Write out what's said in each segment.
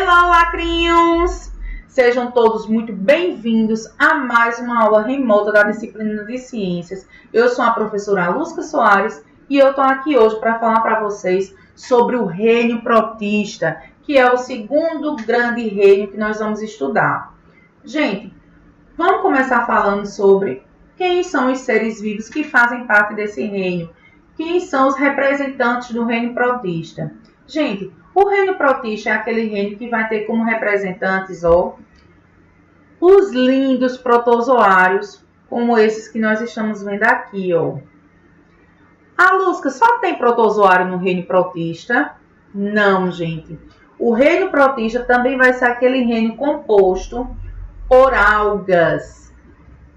Hello, lacrinhos! Sejam todos muito bem-vindos a mais uma aula remota da disciplina de Ciências. Eu sou a professora Alusca Soares e eu estou aqui hoje para falar para vocês sobre o reino protista, que é o segundo grande reino que nós vamos estudar. Gente, vamos começar falando sobre quem são os seres vivos que fazem parte desse reino. Quem são os representantes do reino protista? Gente, o reino protista é aquele reino que vai ter como representantes os lindos protozoários, como esses que nós estamos vendo aqui. Alusca, só tem protozoário no reino protista? Não, gente. O reino protista também vai ser aquele reino composto por algas.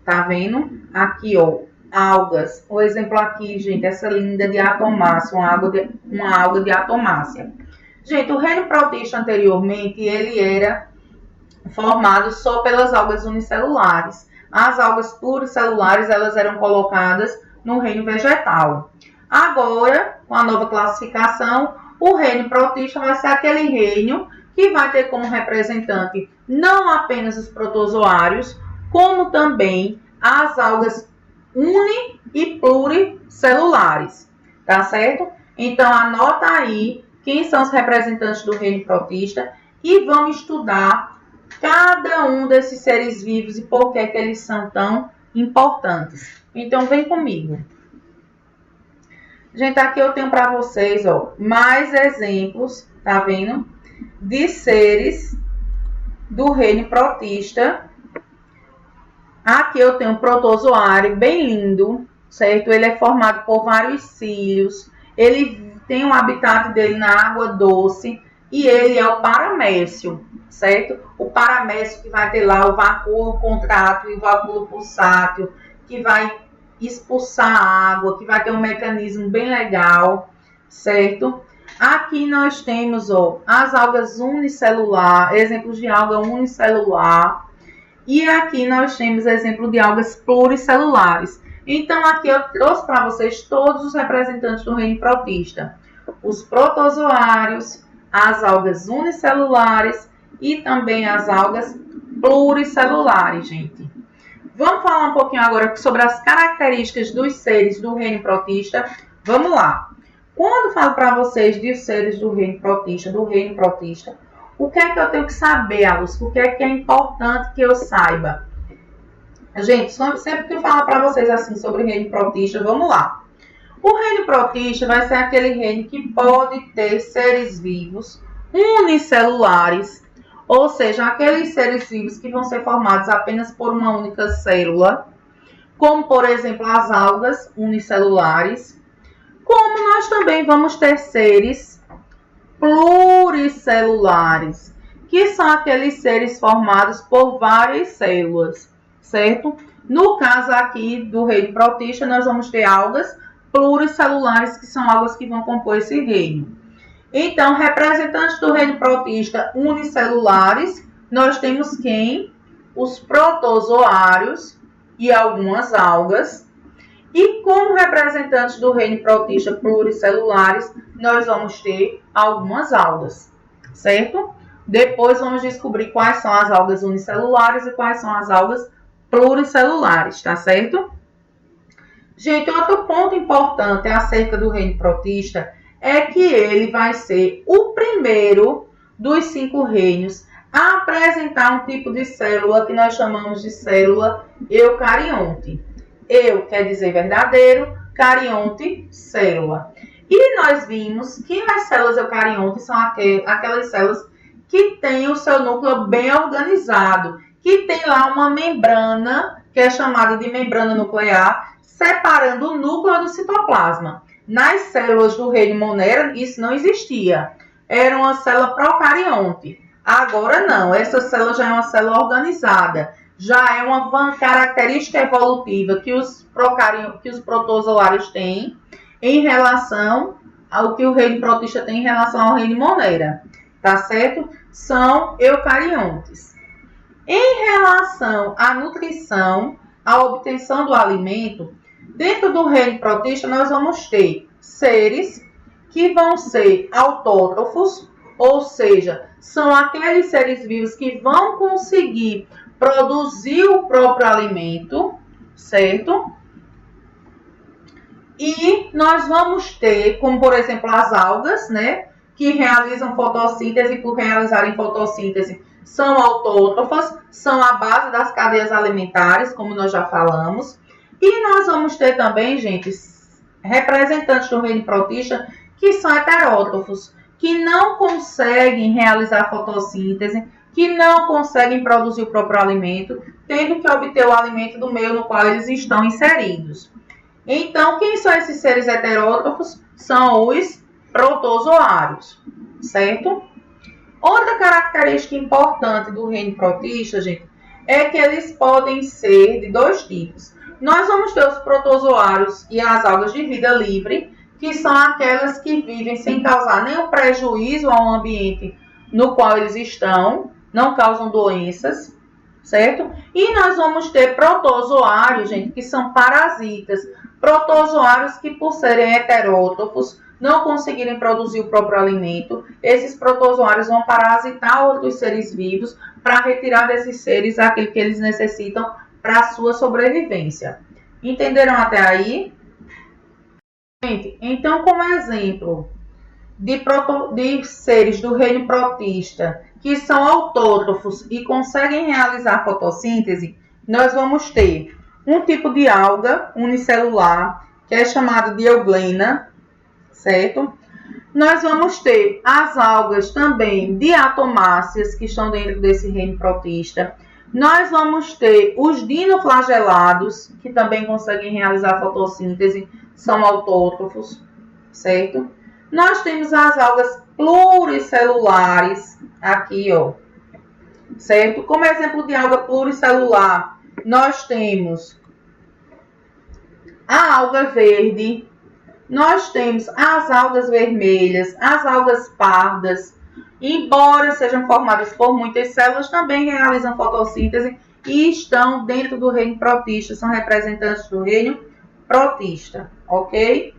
Tá vendo? Aqui, algas. O exemplo aqui, gente, essa linda diatomácea, uma alga diatomácea. Gente, o reino protista anteriormente, ele era formado só pelas algas unicelulares. As algas pluricelulares, elas eram colocadas no reino vegetal. Agora, com a nova classificação, o reino protista vai ser aquele reino que vai ter como representante não apenas os protozoários, como também as algas uni- e pluricelulares. Tá certo? Então, anota aí quem são os representantes do reino protista e vamos estudar cada um desses seres vivos e por que eles são tão importantes. Então, vem comigo. Gente, aqui eu tenho para vocês, mais exemplos, tá vendo? De seres do reino protista. Aqui eu tenho um protozoário bem lindo, certo? Ele é formado por vários cílios. Ele tem um habitat dele na água doce e ele é o paramécio, certo? O paramécio que vai ter lá o vacúolo contrátil e o vacúolo pulsátil, que vai expulsar a água, que vai ter um mecanismo bem legal, certo? Aqui nós temos, as algas unicelular, exemplos de alga unicelular. E aqui nós temos exemplo de algas pluricelulares. Então, aqui eu trouxe para vocês todos os representantes do reino protista. Os protozoários, as algas unicelulares e também as algas pluricelulares, gente. Vamos falar um pouquinho agora sobre as características dos seres do reino protista. Vamos lá. Quando falo para vocês dos seres do reino protista, o que é que eu tenho que saber, Alus? O que é importante que eu saiba? Gente, sempre que eu falo para vocês assim sobre o reino protista, vamos lá. O reino protista vai ser aquele reino que pode ter seres vivos unicelulares, ou seja, aqueles seres vivos que vão ser formados apenas por uma única célula, como, por exemplo, as algas unicelulares, como nós também vamos ter seres pluricelulares, que são aqueles seres formados por várias células, certo? No caso aqui do reino protista, nós vamos ter algas pluricelulares, que são algas que vão compor esse reino. Então, representantes do reino protista unicelulares, nós temos quem? Os protozoários e algumas algas. E como representantes do reino protista pluricelulares, nós vamos ter algumas algas, certo? Depois vamos descobrir quais são as algas unicelulares e quais são as algas pluricelulares, tá certo? Gente, outro ponto importante acerca do reino protista é que ele vai ser o primeiro dos 5 reinos a apresentar um tipo de célula que nós chamamos de célula eucarionte. Eu quer dizer verdadeiro, carionte, célula. E nós vimos que as células eucariontes são aquelas células que têm o seu núcleo bem organizado, que tem lá uma membrana, que é chamada de membrana nuclear, separando o núcleo do citoplasma. Nas células do reino Monera, isso não existia. Era uma célula procarionte. Agora não, essa célula já é uma célula organizada. Já é uma característica evolutiva que os protozoários têm em relação ao que o reino protista tem em relação ao reino Monera. Tá certo? São eucariontes. Em relação à nutrição, à obtenção do alimento, dentro do reino protista nós vamos ter seres que vão ser autótrofos, ou seja, são aqueles seres vivos que vão conseguir produzir o próprio alimento, certo? E nós vamos ter, como por exemplo, as algas, né, que realizam fotossíntese e por realizarem fotossíntese são autótrofas, são a base das cadeias alimentares, como nós já falamos. E nós vamos ter também, gente, representantes do reino protista que são heterótrofos, que não conseguem realizar fotossíntese, que não conseguem produzir o próprio alimento, tendo que obter o alimento do meio no qual eles estão inseridos. Então, quem são esses seres heterótrofos? São os protozoários, certo? Outra característica importante do reino protista, gente, é que eles podem ser de dois tipos. Nós vamos ter os protozoários e as algas de vida livre, que são aquelas que vivem sem causar nenhum prejuízo ao ambiente no qual eles estão, não causam doenças, certo? E nós vamos ter protozoários, gente, que são parasitas. Protozoários que, por serem heterótrofos, não conseguirem produzir o próprio alimento, esses protozoários vão parasitar outros seres vivos para retirar desses seres aquilo que eles necessitam para a sua sobrevivência. Entenderam até aí? Gente, então, como exemplo de seres do reino protista que são autótrofos e conseguem realizar fotossíntese, nós vamos ter um tipo de alga unicelular, que é chamado de euglena, certo? Nós vamos ter as algas também diatomáceas, que estão dentro desse reino protista. Nós vamos ter os dinoflagelados, que também conseguem realizar fotossíntese, são autótrofos, certo? Nós temos as algas pluricelulares, aqui, ó, certo? Como exemplo de alga pluricelular, nós temos a alga verde, nós temos as algas vermelhas, as algas pardas, embora sejam formadas por muitas células, também realizam fotossíntese e estão dentro do reino protista, são representantes do reino protista, ok?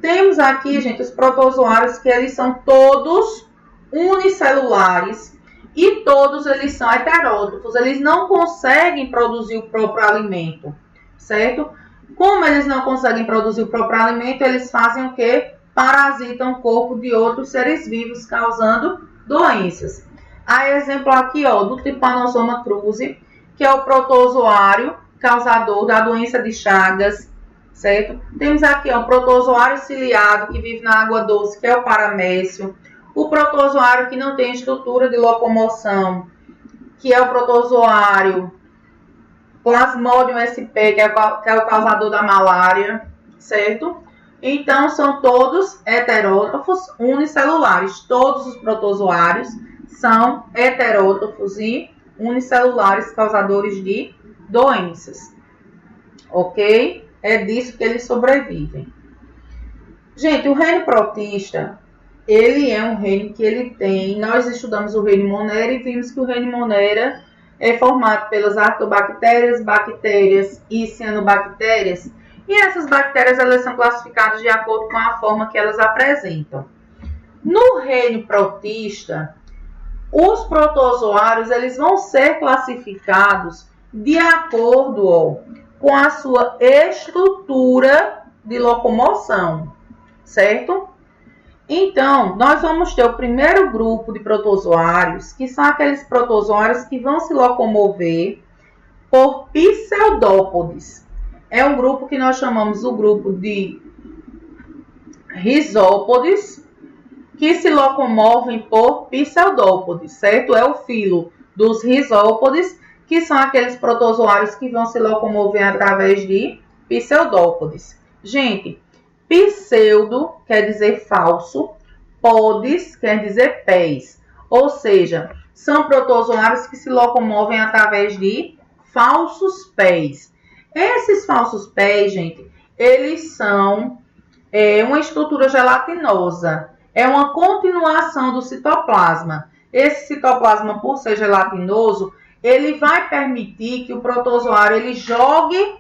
Temos aqui, gente, os protozoários, que eles são todos unicelulares e todos eles são heterótrofos, eles não conseguem produzir o próprio alimento, certo? Como eles não conseguem produzir o próprio alimento, eles fazem o quê? Parasitam o corpo de outros seres vivos, causando doenças. Há exemplo aqui, ó, do Trypanosoma cruzi, que é o protozoário causador da doença de Chagas, certo? Temos aqui, ó, o protozoário ciliado, que vive na água doce, que é o paramécio. O protozoário que não tem estrutura de locomoção, que é o protozoário Plasmodium sp, que é o causador da malária, certo? Então, são todos heterótrofos unicelulares. Todos os protozoários são heterótrofos e unicelulares, causadores de doenças. Ok? É disso que eles sobrevivem. Gente, o reino protista, ele é um reino que ele tem... Nós estudamos o reino Monera e vimos que o reino Monera é formado pelas arqueobactérias, bactérias e cianobactérias. E essas bactérias, elas são classificadas de acordo com a forma que elas apresentam. No reino protista, os protozoários, eles vão ser classificados de acordo, ó, com a sua estrutura de locomoção, certo? Então, nós vamos ter o primeiro grupo de protozoários, que são aqueles protozoários que vão se locomover por pseudópodes. É um grupo que nós chamamos o grupo de rizópodes, que se locomovem por pseudópodes, certo? É o filo dos rizópodes, que são aqueles protozoários que vão se locomover através de pseudópodes. Gente, pseudo quer dizer falso, podes quer dizer pés, ou seja, são protozoários que se locomovem através de falsos pés. Esses falsos pés, gente, eles são uma estrutura gelatinosa, é uma continuação do citoplasma. Esse citoplasma, por ser gelatinoso, ele vai permitir que o protozoário ele jogue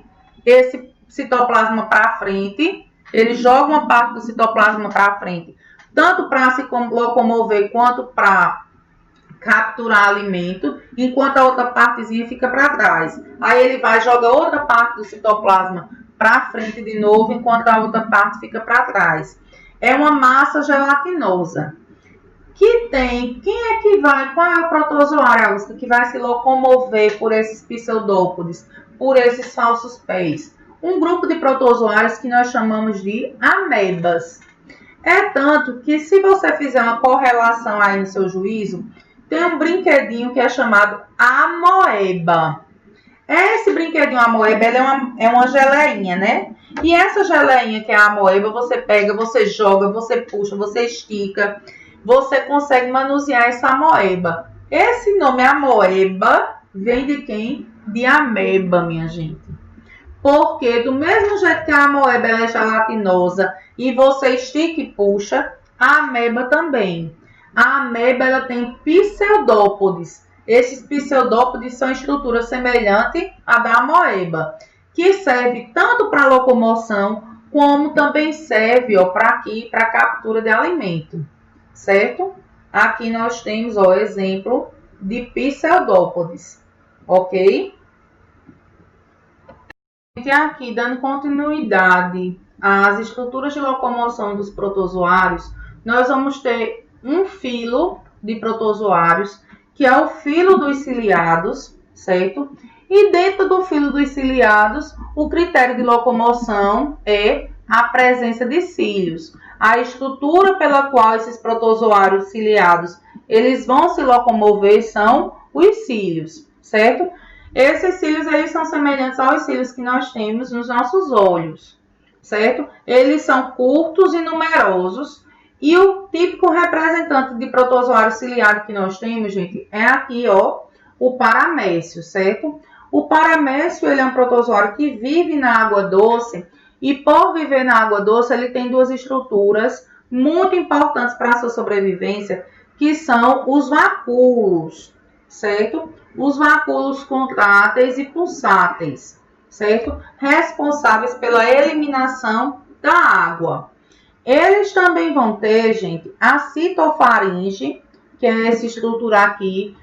esse citoplasma para frente. Ele joga uma parte do citoplasma para frente tanto para se locomover quanto para capturar alimento, enquanto a outra partezinha fica para trás. Aí ele vai jogar outra parte do citoplasma para frente de novo, enquanto a outra parte fica para trás. É uma massa gelatinosa. Que tem, quem é que vai, qual é o protozoário, Augusta, que vai se locomover por esses pseudópodes, por esses falsos pés? Um grupo de protozoários que nós chamamos de amebas. É tanto que se você fizer uma correlação aí no seu juízo, tem um brinquedinho que é chamado amoeba. Esse brinquedinho amoeba, ele é uma geleinha, né? E essa geleinha que é a amoeba, você pega, você joga, você puxa, você estica, você consegue manusear essa amoeba. Esse nome amoeba vem de quem? De ameba, minha gente. Porque do mesmo jeito que a amoeba ela é gelatinosa e você estica e puxa, a ameba também. A ameba ela tem pseudópodes. Esses pseudópodes são estruturas semelhantes à da amoeba, que serve tanto para locomoção, como também serve para captura de alimento. Certo? Aqui nós temos o exemplo de pseudópodes, ok? E aqui, dando continuidade às estruturas de locomoção dos protozoários, nós vamos ter um filo de protozoários, que é o filo dos ciliados, certo? E dentro do filo dos ciliados, o critério de locomoção é a presença de cílios. A estrutura pela qual esses protozoários ciliados eles vão se locomover são os cílios, certo? Esses cílios eles são semelhantes aos cílios que nós temos nos nossos olhos, certo? Eles são curtos e numerosos. E o típico representante de protozoário ciliado que nós temos, gente, é aqui, ó, o paramécio, certo? O paramécio ele é um protozoário que vive na água doce. E por viver na água doce, ele tem duas estruturas muito importantes para a sua sobrevivência, que são os vacúolos, certo? Os vacúolos contráteis e pulsáteis, certo? Responsáveis pela eliminação da água. Eles também vão ter, gente, a citofaringe, que é essa estrutura aqui,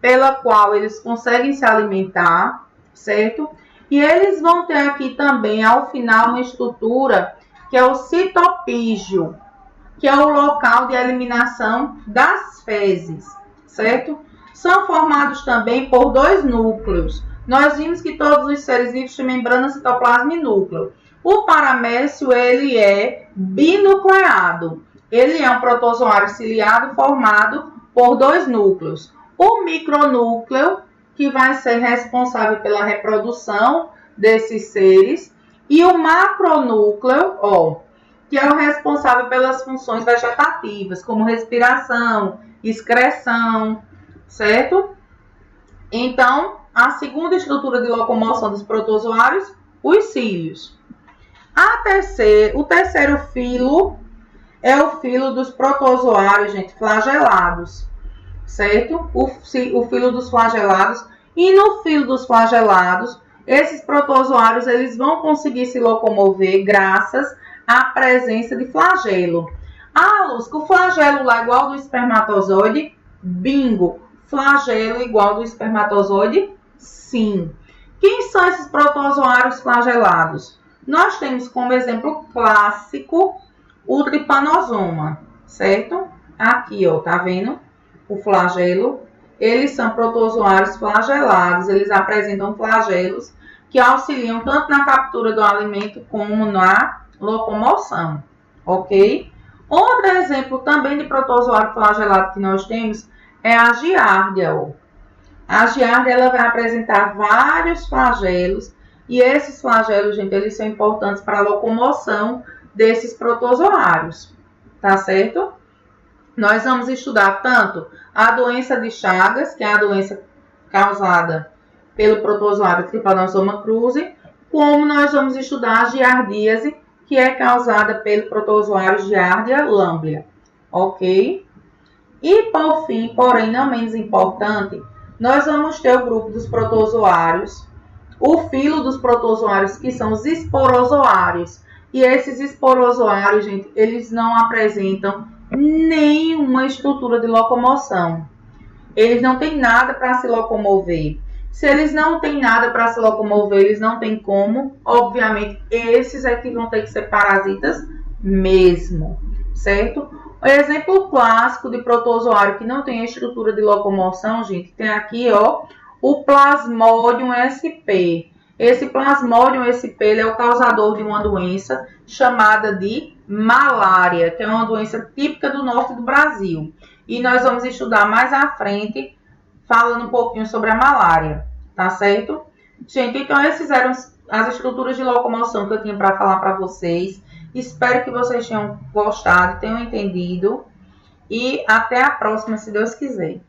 pela qual eles conseguem se alimentar, certo? E eles vão ter aqui também, ao final, uma estrutura que é o citopígio, que é o local de eliminação das fezes, certo? São formados também por dois núcleos. Nós vimos que todos os seres vivos têm membrana, citoplasma e núcleo. O paramécio, ele é binucleado. Ele é um protozoário ciliado formado por dois núcleos. O micronúcleo, que vai ser responsável pela reprodução desses seres, e o macronúcleo, que é o responsável pelas funções vegetativas, como respiração, excreção, certo? Então, a segunda estrutura de locomoção dos protozoários, os cílios. O terceiro filo é o filo dos protozoários, gente, flagelados, certo? O filo dos flagelados. E no filo dos flagelados, esses protozoários eles vão conseguir se locomover graças à presença de flagelo. Luz, o flagelo lá é igual ao do espermatozoide? Bingo! Flagelo igual ao do espermatozoide? Sim. Quem são esses protozoários flagelados? Nós temos como exemplo clássico o trypanosoma, certo? Aqui, ó, tá vendo? O flagelo. Eles são protozoários flagelados, eles apresentam flagelos que auxiliam tanto na captura do alimento como na locomoção, ok? Outro exemplo também de protozoário flagelado que nós temos é a giardia. Ó. A giardia ela vai apresentar vários flagelos e esses flagelos, gente, eles são importantes para a locomoção desses protozoários, tá certo? Nós vamos estudar tanto a doença de Chagas, que é a doença causada pelo protozoário Trypanosoma cruzi, como nós vamos estudar a giardíase, que é causada pelo protozoário Giardia lamblia, ok? E por fim, porém não menos importante, nós vamos ter o grupo dos protozoários, o filo dos protozoários, que são os esporozoários. E esses esporozoários, gente, eles não apresentam nenhuma estrutura de locomoção. Eles não têm nada para se locomover. Se eles não têm nada para se locomover, eles não têm como. Obviamente, esses é que vão ter que ser parasitas mesmo, certo? O exemplo clássico de protozoário que não tem estrutura de locomoção, gente, tem aqui, ó, o Plasmodium sp. Esse Plasmodium sp ele é o causador de uma doença chamada de malária, que é uma doença típica do norte do Brasil. E nós vamos estudar mais à frente, falando um pouquinho sobre a malária, tá certo? Gente, então esses eram as estruturas de locomoção que eu tinha para falar para vocês. Espero que vocês tenham gostado, tenham entendido. E até a próxima, se Deus quiser.